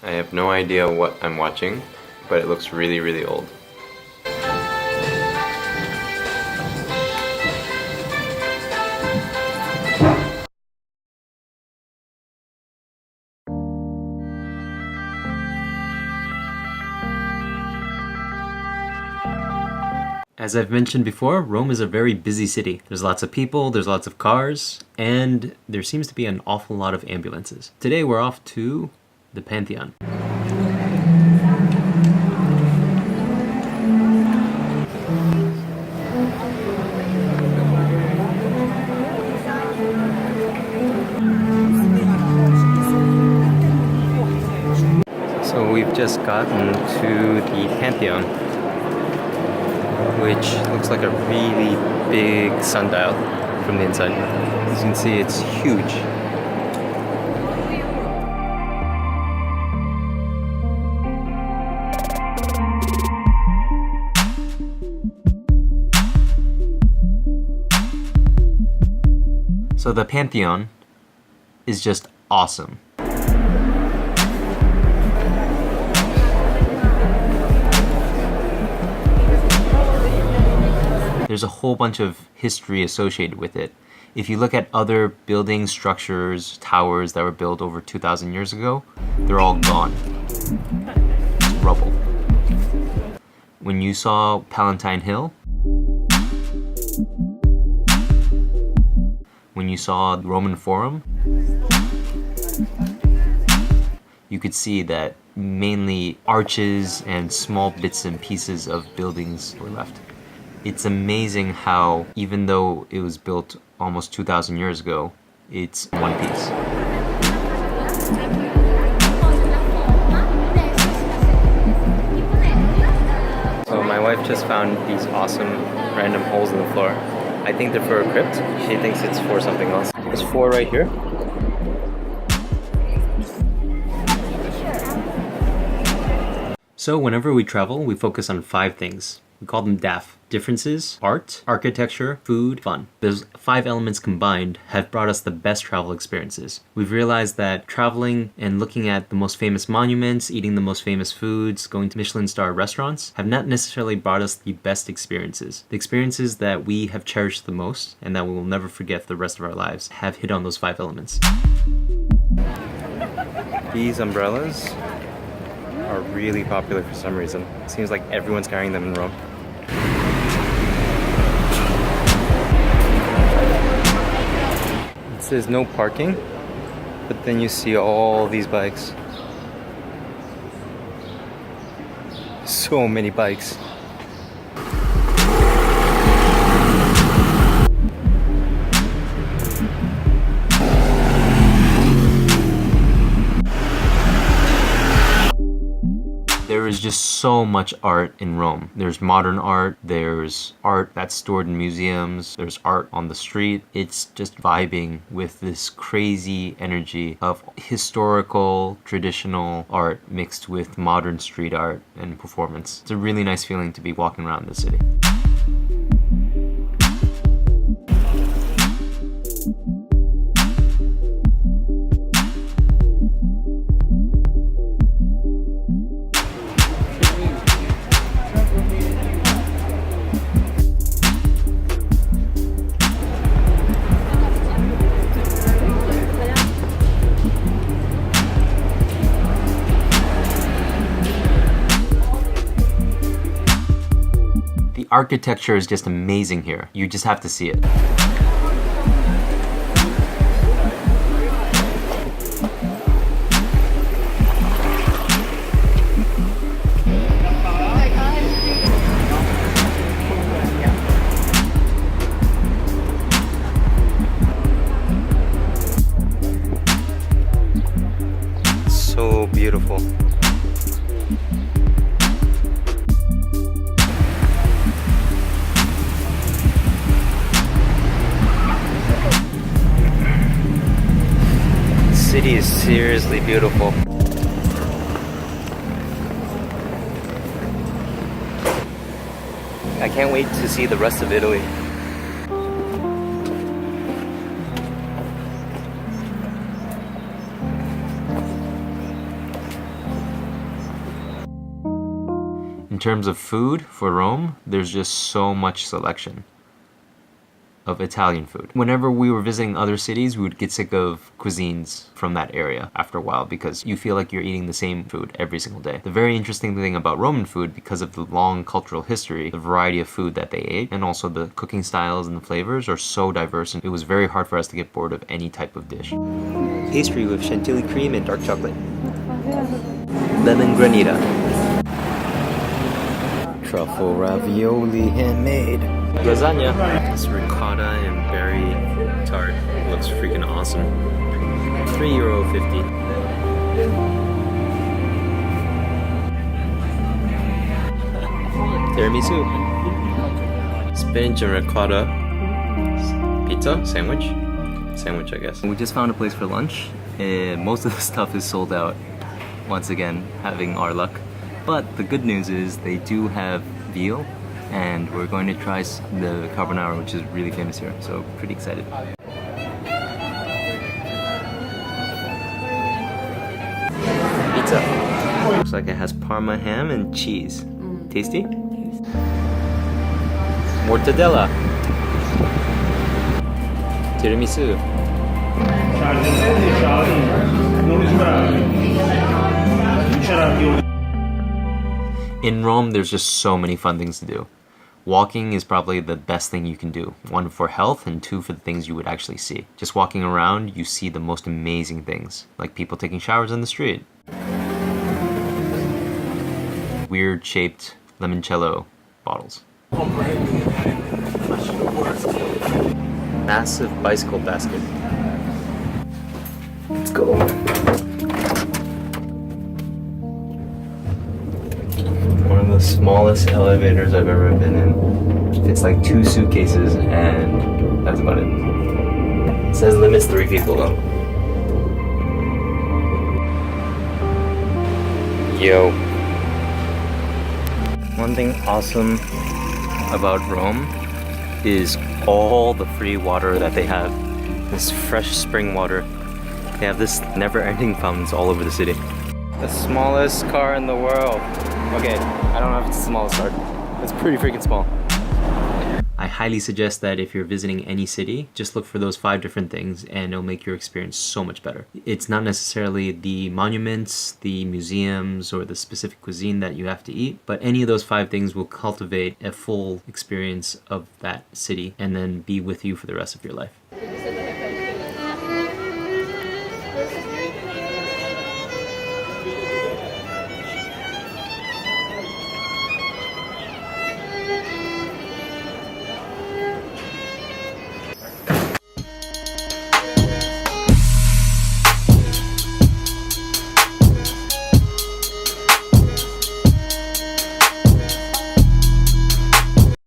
I have no idea what I'm watching, but it looks really, really old. As I've mentioned before, Rome is a very busy city. There's lots of people, there's lots of cars, and there seems to be an awful lot of ambulances. Today we're off to the Pantheon. So we've just gotten to the Pantheon, which looks like a really big sundial from the inside. As you can see, it's huge. So the Pantheon is just awesome. There's a whole bunch of history associated with it. If you look at other building structures, towers that were built over 2,000 years ago, they're all gone. It's rubble. When you saw Palatine Hill, when you saw the Roman Forum, you could see that mainly arches and small bits and pieces of buildings were left. It's amazing how, even though it was built almost 2,000 years ago, it's one piece. So my wife just found these awesome random holes in the floor. I think they're for a crypt. She thinks it's for something else. There's 4 right here. So whenever we travel, we focus on 5 things. We call them DAF. Differences, art, architecture, food, fun. Those 5 elements combined have brought us the best travel experiences. We've realized that traveling and looking at the most famous monuments, eating the most famous foods, going to Michelin star restaurants have not necessarily brought us the best experiences. The experiences that we have cherished the most and that we will never forget for the rest of our lives have hit on those 5 elements. These umbrellas are really popular for some reason. It seems like everyone's carrying them in Rome. It says no parking, but then you see all these bikes. So many bikes. There is just so much art in Rome. There's modern art, there's art that's stored in museums, there's art on the street. It's just vibing with this crazy energy of historical, traditional art mixed with modern street art and performance. It's a really nice feeling to be walking around the city. The architecture is just amazing here. You just have to see it. So beautiful. The city is seriously beautiful. I can't wait to see the rest of Italy. terms of food for Rome, there's just so much selection of Italian food. Whenever we were visiting other cities, we would get sick of cuisines from that area after a while because you feel like you're eating the same food every single day. The very interesting thing about Roman food, because of the long cultural history, the variety of food that they ate, and also the cooking styles and the flavors are so diverse, and it was very hard for us to get bored of any type of dish. Pastry with chantilly cream and dark chocolate. Lemon granita. Truffle ravioli handmade. Lasagna. This ricotta and berry tart looks freaking awesome. €3.50. Tiramisu. Spinach and ricotta. Pizza? Sandwich, I guess. We just found a place for lunch. Most of the stuff is sold out. Once again, having our luck. But the good news is they do have veal, and we're going to try the carbonara, which is really famous here, so pretty excited. Pizza. Looks like it has Parma ham and cheese. Tasty? Mortadella. Tiramisu. In Rome, there's just so many fun things to do. Walking is probably the best thing you can do. One, for health, and two, for the things you would actually see. Just walking around, you see the most amazing things, like people taking showers in the street. Weird shaped limoncello bottles. Massive bicycle basket. Let's go. One of the smallest elevators I've ever been in. It's like 2 suitcases, and that's about it. It says limits 3 people though. Yo. One thing awesome about Rome is all the free water that they have. This fresh spring water. They have this never-ending fountains all over the city. The smallest car in the world. Okay, I don't know if it's the smallest car. It's pretty freaking small. I highly suggest that if you're visiting any city, just look for those 5 different things and it'll make your experience so much better. It's not necessarily the monuments, the museums, or the specific cuisine that you have to eat, but any of those 5 things will cultivate a full experience of that city and then be with you for the rest of your life.